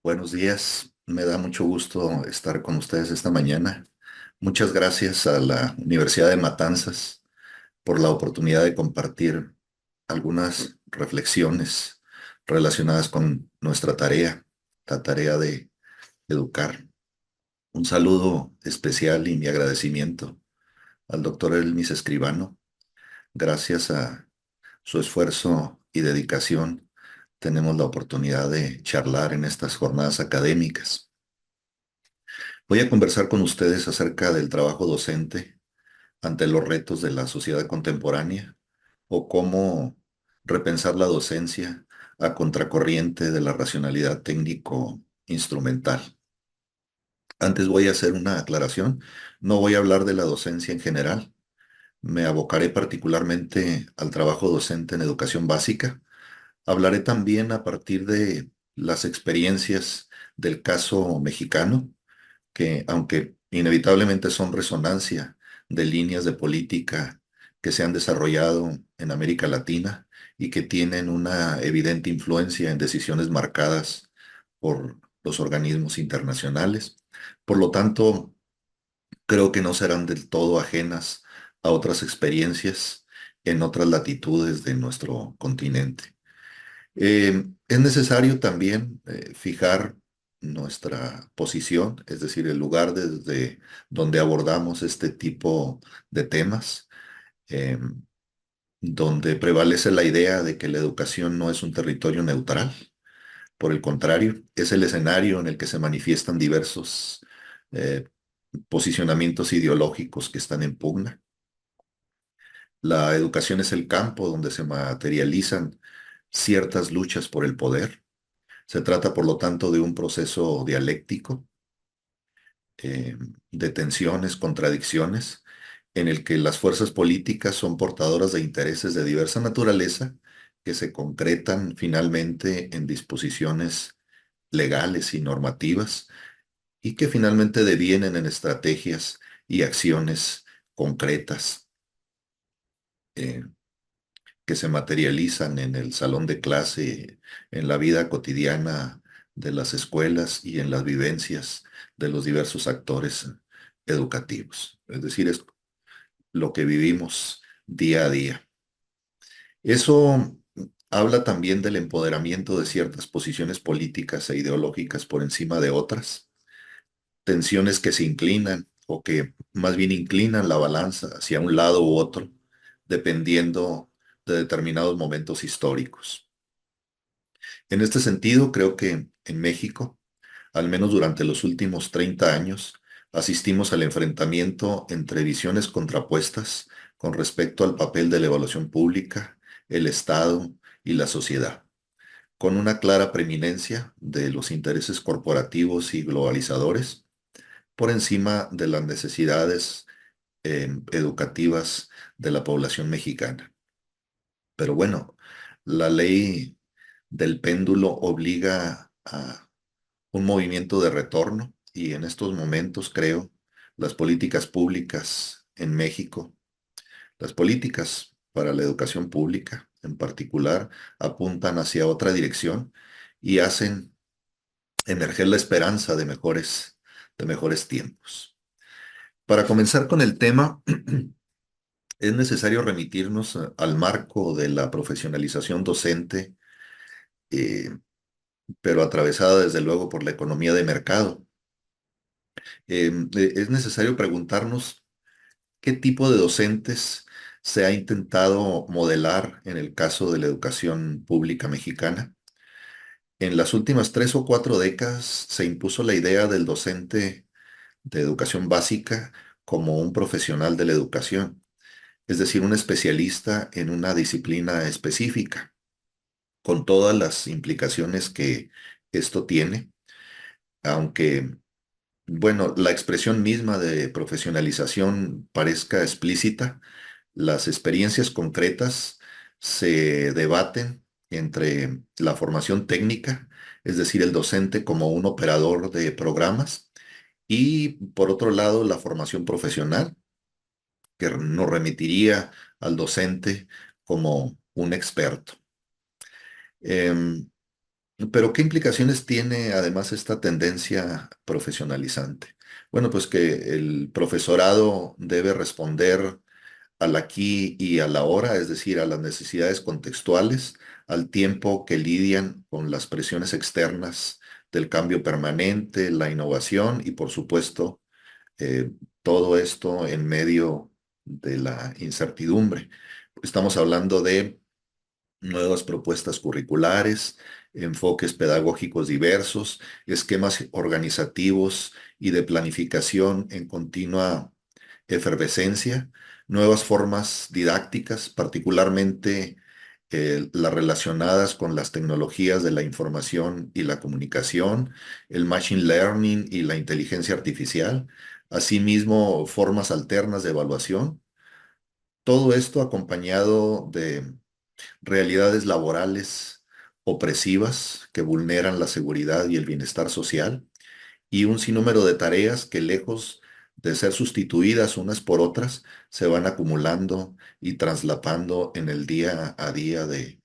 Buenos días, me da mucho gusto estar con ustedes esta mañana. Muchas gracias a la Universidad de Matanzas por la oportunidad de compartir algunas reflexiones relacionadas con nuestra tarea, la tarea de educar. Un saludo especial y mi agradecimiento al doctor Elmis Escribano. Gracias a su esfuerzo y dedicación, tenemos la oportunidad de charlar en estas jornadas académicas. Voy a conversar con ustedes acerca del trabajo docente ante los retos de la sociedad contemporánea o cómo repensar la docencia a contracorriente de la racionalidad técnico-instrumental. Antes voy a hacer una aclaración. No voy a hablar de la docencia en general. Me abocaré particularmente al trabajo docente en educación básica. Hablaré también a partir de las experiencias del caso mexicano que, aunque inevitablemente son resonancia de líneas de política que se han desarrollado en América Latina y que tienen una evidente influencia en decisiones marcadas por los organismos internacionales. Por lo tanto, creo que no serán del todo ajenas a otras experiencias en otras latitudes de nuestro continente. Es necesario también fijar nuestra posición, es decir, el lugar desde donde abordamos este tipo de temas, eh, donde prevalece la idea de que la educación no es un territorio neutral. Por el contrario, es el escenario en el que se manifiestan diversos eh, posicionamientos ideológicos que están en pugna. La educación es el campo donde se materializan ciertas luchas por el poder. Se trata, por lo tanto, de un proceso dialéctico, eh, de tensiones, contradicciones, en el que las fuerzas políticas son portadoras de intereses de diversa naturaleza que se concretan finalmente en disposiciones legales y normativas y que finalmente devienen en estrategias y acciones concretas eh, que se materializan en el salón de clase, en la vida cotidiana de las escuelas y en las vivencias de los diversos actores educativos. Es decir, es lo que vivimos día a día. Eso habla también del empoderamiento de ciertas posiciones políticas e ideológicas por encima de otras, tensiones que se inclinan o que más bien inclinan la balanza hacia un lado u otro, dependiendo de determinados momentos históricos. En este sentido, creo que en México, al menos durante los últimos 30 años, asistimos al enfrentamiento entre visiones contrapuestas con respecto al papel de la evaluación pública, el Estado y la sociedad, con una clara preeminencia de los intereses corporativos y globalizadores por encima de las necesidades educativas de la población mexicana. Pero bueno, la ley del péndulo obliga a un movimiento de retorno y en estos momentos creo las políticas públicas en México, las políticas para la educación pública en particular, apuntan hacia otra dirección y hacen emerger la esperanza de mejores tiempos. Para comenzar con el tema, es necesario remitirnos al marco de la profesionalización docente, eh, pero atravesada desde luego por la economía de mercado. Es necesario preguntarnos qué tipo de docentes se ha intentado modelar en el caso de la educación pública mexicana. En las últimas 3 o 4 décadas se impuso la idea del docente de educación básica como un profesional de la educación, es decir, un especialista en una disciplina específica, con todas las implicaciones que esto tiene, aunque, bueno, la expresión misma de profesionalización parezca explícita, las experiencias concretas se debaten entre la formación técnica, es decir, el docente como un operador de programas, y por otro lado, la formación profesional, que nos remitiría al docente como un experto. Em, Pero ¿qué implicaciones tiene además esta tendencia profesionalizante? Bueno, pues que el profesorado debe responder al aquí y a la ahora, es decir, a las necesidades contextuales, al tiempo que lidian con las presiones externas del cambio permanente, la innovación y, por supuesto, eh, todo esto en medio de la incertidumbre. Estamos hablando de nuevas propuestas curriculares, enfoques pedagógicos diversos, esquemas organizativos y de planificación en continua efervescencia, nuevas formas didácticas, particularmente las relacionadas con las tecnologías de la información y la comunicación, el machine learning y la inteligencia artificial, asimismo formas alternas de evaluación. Todo esto acompañado de realidades laborales opresivas que vulneran la seguridad y el bienestar social y un sinnúmero de tareas que lejos de ser sustituidas unas por otras, se van acumulando y traslapando en el día a día de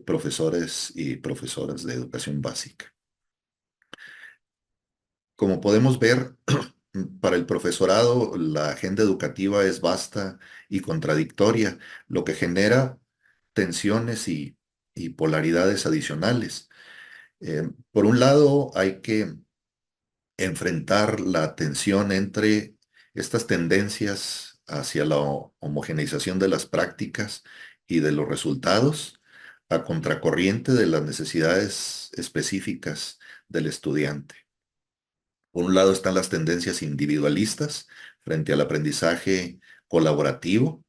profesores y profesoras de educación básica. Como podemos ver, para el profesorado la agenda educativa es vasta y contradictoria, lo que genera tensiones y polaridades adicionales. Por un lado, hay que enfrentar la tensión entre estas tendencias hacia la homogeneización de las prácticas y de los resultados, a contracorriente de las necesidades específicas del estudiante. Por un lado están las tendencias individualistas frente al aprendizaje colaborativo.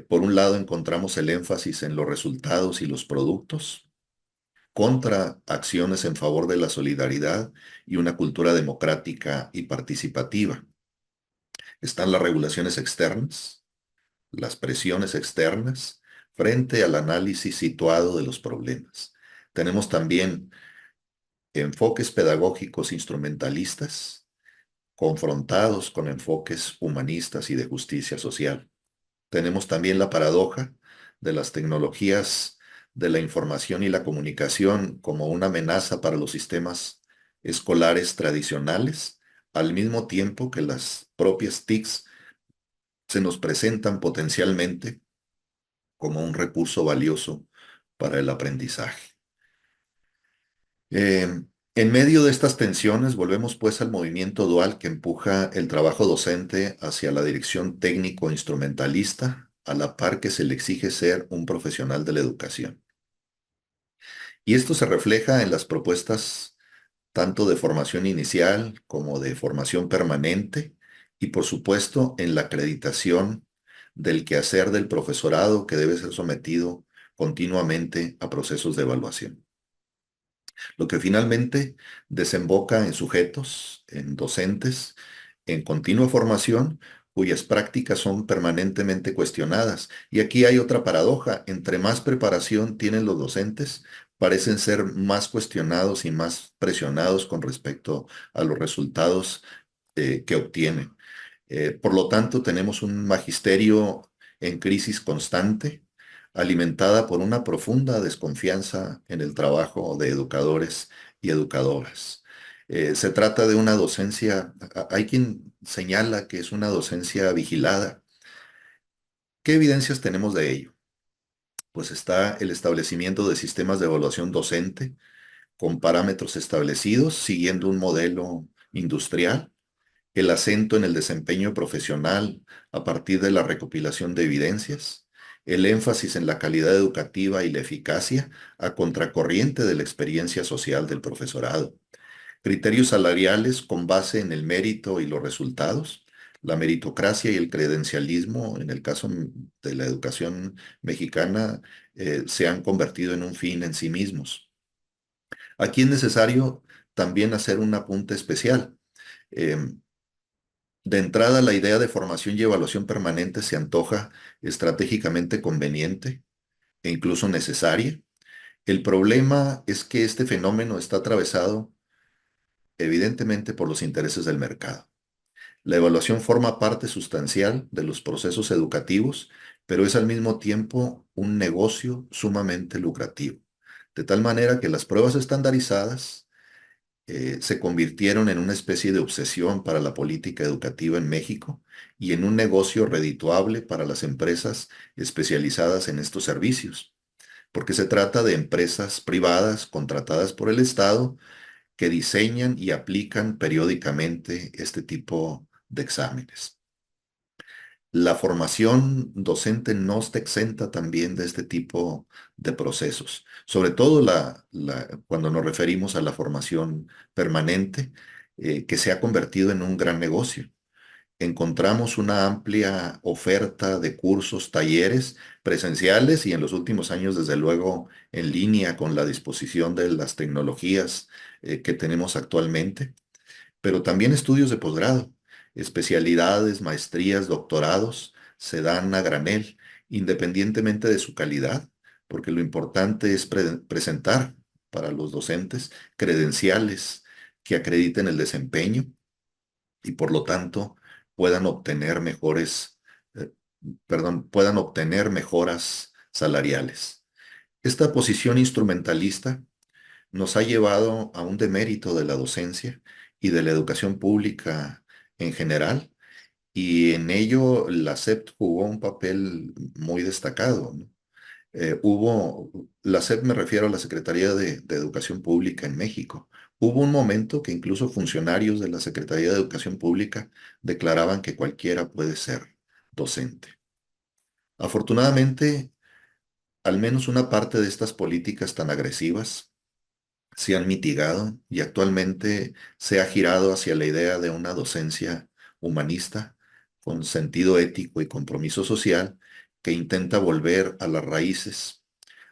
Por un lado encontramos el énfasis en los resultados y los productos, contra acciones en favor de la solidaridad y una cultura democrática y participativa. Están las regulaciones externas, las presiones externas frente al análisis situado de los problemas. Tenemos también enfoques pedagógicos instrumentalistas confrontados con enfoques humanistas y de justicia social. Tenemos también la paradoja de las tecnologías de la información y la comunicación como una amenaza para los sistemas escolares tradicionales, al mismo tiempo que las propias TICs se nos presentan potencialmente como un recurso valioso para el aprendizaje. Eh, en medio de estas tensiones, volvemos pues al movimiento dual que empuja el trabajo docente hacia la dirección técnico-instrumentalista, a la par que se le exige ser un profesional de la educación. Y esto se refleja en las propuestas tanto de formación inicial como de formación permanente y por supuesto en la acreditación del quehacer del profesorado que debe ser sometido continuamente a procesos de evaluación, lo que finalmente desemboca en sujetos, en docentes, en continua formación, cuyas prácticas son permanentemente cuestionadas. Y aquí hay otra paradoja: entre más preparación tienen los docentes, parecen ser más cuestionados y más presionados con respecto a los resultados que obtienen. Por lo tanto, tenemos un magisterio en crisis constante, alimentada por una profunda desconfianza en el trabajo de educadores y educadoras. Se trata de una docencia, hay quien señala que es una docencia vigilada. ¿Qué evidencias tenemos de ello? Pues está el establecimiento de sistemas de evaluación docente con parámetros establecidos siguiendo un modelo industrial, el acento en el desempeño profesional a partir de la recopilación de evidencias, el énfasis en la calidad educativa y la eficacia a contracorriente de la experiencia social del profesorado, criterios salariales con base en el mérito y los resultados, la meritocracia y el credencialismo, en el caso de la educación mexicana, se han convertido en un fin en sí mismos. Aquí es necesario también hacer un apunte especial. Em, De entrada, la idea de formación y evaluación permanente se antoja estratégicamente conveniente e incluso necesaria. El problema es que este fenómeno está atravesado evidentemente por los intereses del mercado. La evaluación forma parte sustancial de los procesos educativos, pero es al mismo tiempo un negocio sumamente lucrativo. de tal manera que las pruebas estandarizadas se convirtieron en una especie de obsesión para la política educativa en México y en un negocio redituable para las empresas especializadas en estos servicios, porque se trata de empresas privadas contratadas por el Estado que diseñan y aplican periódicamente este tipo de exámenes. La formación docente no está exenta también de este tipo de procesos, sobre todo cuando nos referimos a la formación permanente, que se ha convertido en un gran negocio. Encontramos una amplia oferta de cursos, talleres presenciales y en los últimos años, desde luego, en línea con la disposición de las tecnologías que tenemos actualmente, pero también estudios de posgrado, especialidades, maestrías, doctorados, se dan a granel, independientemente de su calidad, porque lo importante es presentar para los docentes credenciales que acrediten el desempeño y por lo tanto puedan obtener eh, puedan obtener mejoras salariales. Esta posición instrumentalista nos ha llevado a un demérito de la docencia y de la educación pública en general, y en ello la SEP jugó un papel muy destacado, ¿no? La SEP, me refiero a la Secretaría de Educación Pública en México. Hubo un momento que incluso funcionarios de la Secretaría de Educación Pública declaraban que cualquiera puede ser docente. Afortunadamente, al menos una parte de estas políticas tan agresivas se han mitigado y actualmente se ha girado hacia la idea de una docencia humanista con sentido ético y compromiso social que intenta volver a las raíces,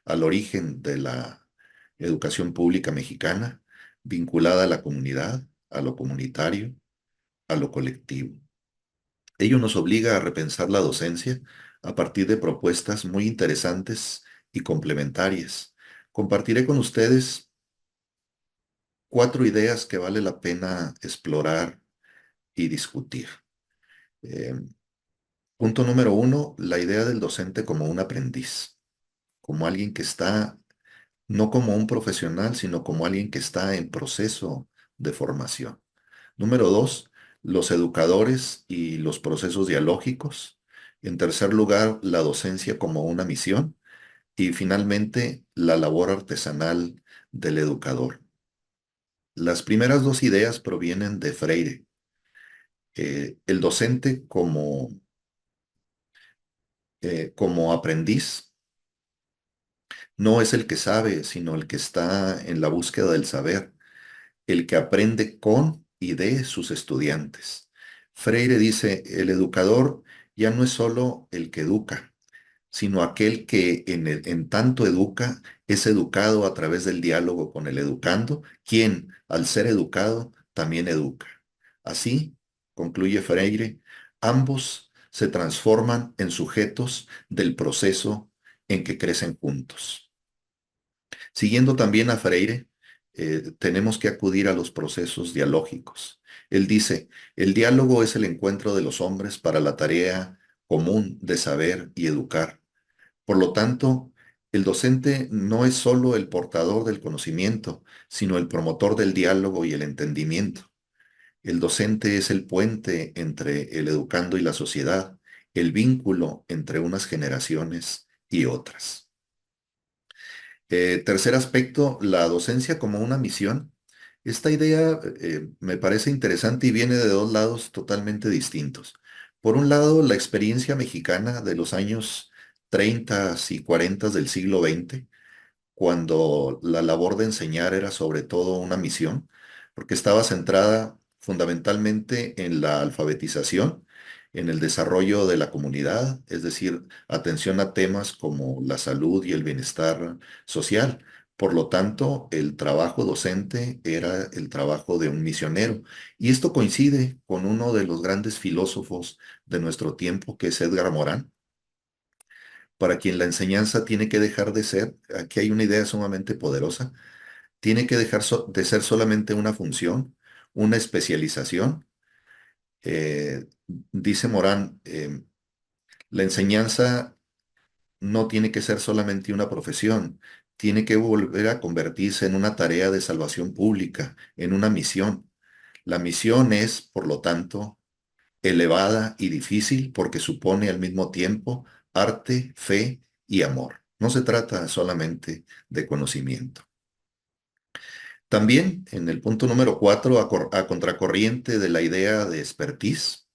al origen de la educación pública mexicana, vinculada a la comunidad, a lo comunitario, a lo colectivo. Ello nos obliga a repensar la docencia a partir de propuestas muy interesantes y complementarias. Compartiré con ustedes 4 ideas que vale la pena explorar y discutir. Eh, Punto número 1, la idea del docente como un aprendiz, como alguien que está, no como un profesional, sino como alguien que está en proceso de formación. Número 2, los educadores y los procesos dialógicos. En tercer lugar, la docencia como una misión. Y finalmente, la labor artesanal del educador. Las primeras 2 ideas provienen de Freire. El docente como aprendiz no es el que sabe, sino el que está en la búsqueda del saber, el que aprende con y de sus estudiantes. Freire dice, el educador ya no es solo el que educa, sino aquel que en tanto educa, es educado a través del diálogo con el educando, quien, al ser educado, también educa. Así, concluye Freire, ambos se transforman en sujetos del proceso en que crecen juntos. Siguiendo también a Freire, tenemos que acudir a los procesos dialógicos. Él dice, el diálogo es el encuentro de los hombres para la tarea común de saber y educar. Por lo tanto, el docente no es solo el portador del conocimiento, sino el promotor del diálogo y el entendimiento. El docente es el puente entre el educando y la sociedad, el vínculo entre unas generaciones y otras. Tercer aspecto, la docencia como una misión. Esta idea me parece interesante y viene de 2 lados totalmente distintos. Por un lado, la experiencia mexicana de los años 30 y 40 del siglo XX, cuando la labor de enseñar era sobre todo una misión, porque estaba centrada fundamentalmente en la alfabetización, en el desarrollo de la comunidad, es decir, atención a temas como la salud y el bienestar social. Por lo tanto, el trabajo docente era el trabajo de un misionero. Y esto coincide con uno de los grandes filósofos de nuestro tiempo, que es Edgar Morán, para quien la enseñanza tiene que dejar de ser, aquí hay una idea sumamente poderosa, tiene que dejar de ser solamente una función, una especialización. Dice Morán, la enseñanza no tiene que ser solamente una profesión, tiene que volver a convertirse en una tarea de salvación pública, en una misión. La misión es, por lo tanto, elevada y difícil porque supone al mismo tiempo arte, fe y amor. No se trata solamente de conocimiento. También en el punto número 4, a contracorriente de la idea de expertise,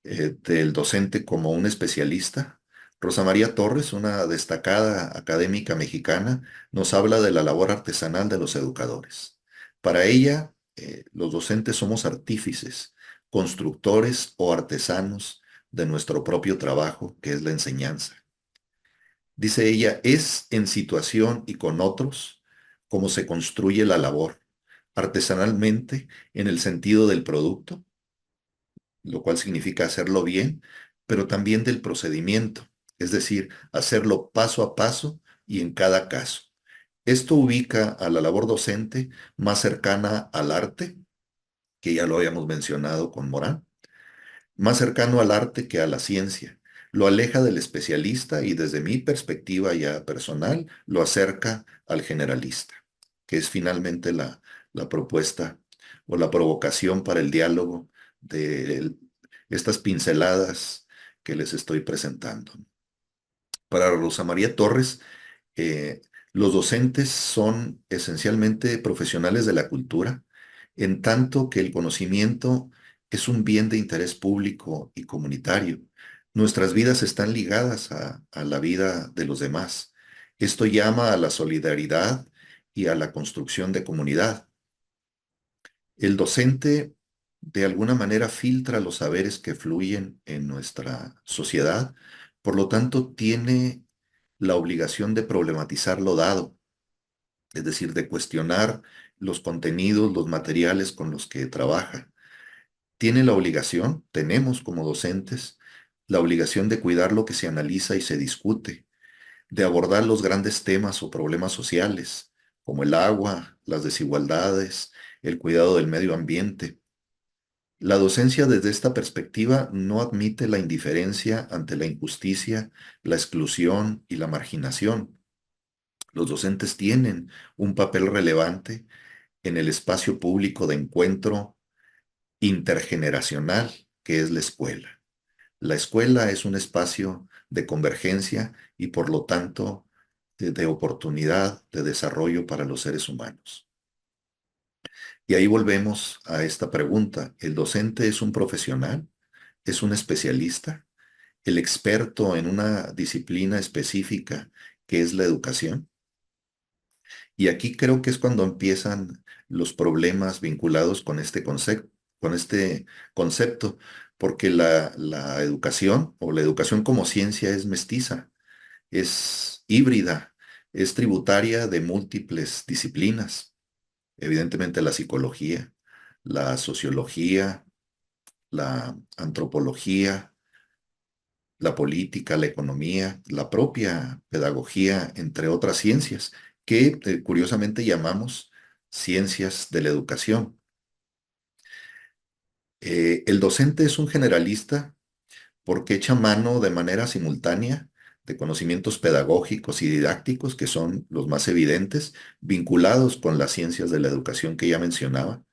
del docente como un especialista, Rosa María Torres, una destacada académica mexicana, nos habla de la labor artesanal de los educadores. Para ella, los docentes somos artífices, constructores o artesanos de nuestro propio trabajo, que es la enseñanza. Dice ella, es en situación y con otros como se construye la labor, artesanalmente en el sentido del producto, lo cual significa hacerlo bien, pero también del procedimiento, es decir, hacerlo paso a paso y en cada caso. Esto ubica a la labor docente más cercana al arte, que ya lo habíamos mencionado con Morán, más cercano al arte que a la ciencia. Lo aleja del especialista y desde mi perspectiva ya personal, lo acerca al generalista, que es finalmente la propuesta o la provocación para el diálogo de estas pinceladas que les estoy presentando. Para Rosa María Torres, eh, los docentes son esencialmente profesionales de la cultura, en tanto que el conocimiento es un bien de interés público y comunitario. Nuestras vidas están ligadas a la vida de los demás. Esto llama a la solidaridad y a la construcción de comunidad. El docente de alguna manera filtra los saberes que fluyen en nuestra sociedad, por lo tanto tiene la obligación de problematizar lo dado, es decir, de cuestionar los contenidos, los materiales con los que trabaja. Tiene la obligación, tenemos como docentes, la obligación de cuidar lo que se analiza y se discute, de abordar los grandes temas o problemas sociales, como el agua, las desigualdades, el cuidado del medio ambiente. La docencia desde esta perspectiva no admite la indiferencia ante la injusticia, la exclusión y la marginación. Los docentes tienen un papel relevante en el espacio público de encuentro intergeneracional que es la escuela. La escuela es un espacio de convergencia y por lo tanto de oportunidad de desarrollo para los seres humanos. Y ahí volvemos a esta pregunta. ¿El docente es un profesional? ¿Es un especialista? ¿El experto en una disciplina específica que es la educación? Y aquí creo que es cuando empiezan los problemas vinculados con este concepto, porque la educación o la educación como ciencia es mestiza, es híbrida, es tributaria de múltiples disciplinas. Evidentemente la psicología, la sociología, la antropología, la política, la economía, la propia pedagogía, entre otras ciencias, que curiosamente llamamos ciencias de la educación. El docente es un generalista porque echa mano de manera simultánea de conocimientos pedagógicos y didácticos, que son los más evidentes, vinculados con las ciencias de la educación que ya mencionaba,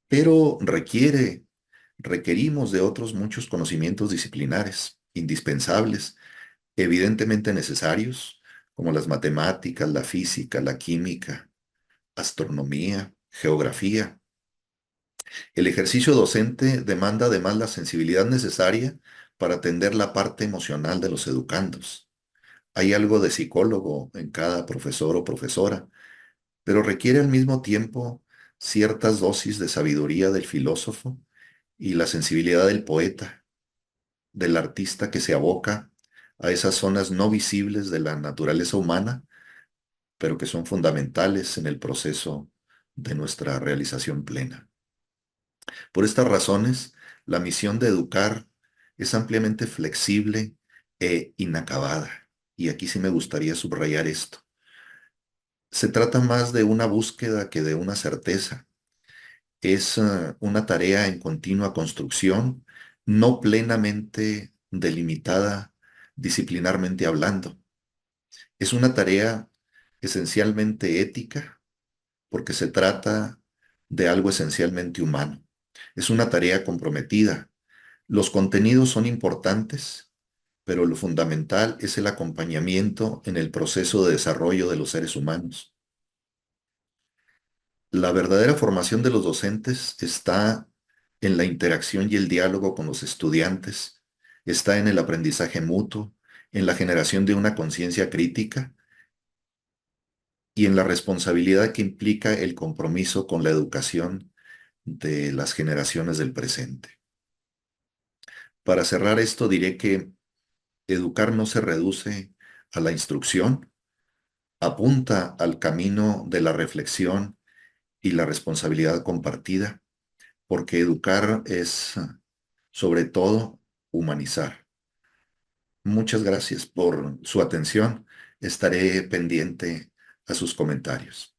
pero requerimos de otros muchos conocimientos disciplinares, indispensables, evidentemente necesarios, como las matemáticas, la física, la química, astronomía, geografía. El ejercicio docente demanda además la sensibilidad necesaria para atender la parte emocional de los educandos. Hay algo de psicólogo en cada profesor o profesora, pero requiere al mismo tiempo ciertas dosis de sabiduría del filósofo y la sensibilidad del poeta, del artista que se aboca a esas zonas no visibles de la naturaleza humana, pero que son fundamentales en el proceso de nuestra realización plena. Por estas razones, la misión de educar es ampliamente flexible e inacabada. Y aquí sí me gustaría subrayar esto. Se trata más de una búsqueda que de una certeza. Es una tarea en continua construcción, no plenamente delimitada disciplinarmente hablando. Es una tarea esencialmente ética, porque se trata de algo esencialmente humano. Es una tarea comprometida. Los contenidos son importantes, pero lo fundamental es el acompañamiento en el proceso de desarrollo de los seres humanos. La verdadera formación de los docentes está en la interacción y el diálogo con los estudiantes, está en el aprendizaje mutuo, en la generación de una conciencia crítica y en la responsabilidad que implica el compromiso con la educación de las generaciones del presente. Para cerrar esto, diré que educar no se reduce a la instrucción, apunta al camino de la reflexión y la responsabilidad compartida, porque educar es, sobre todo, humanizar. Muchas gracias por su atención. Estaré pendiente a sus comentarios.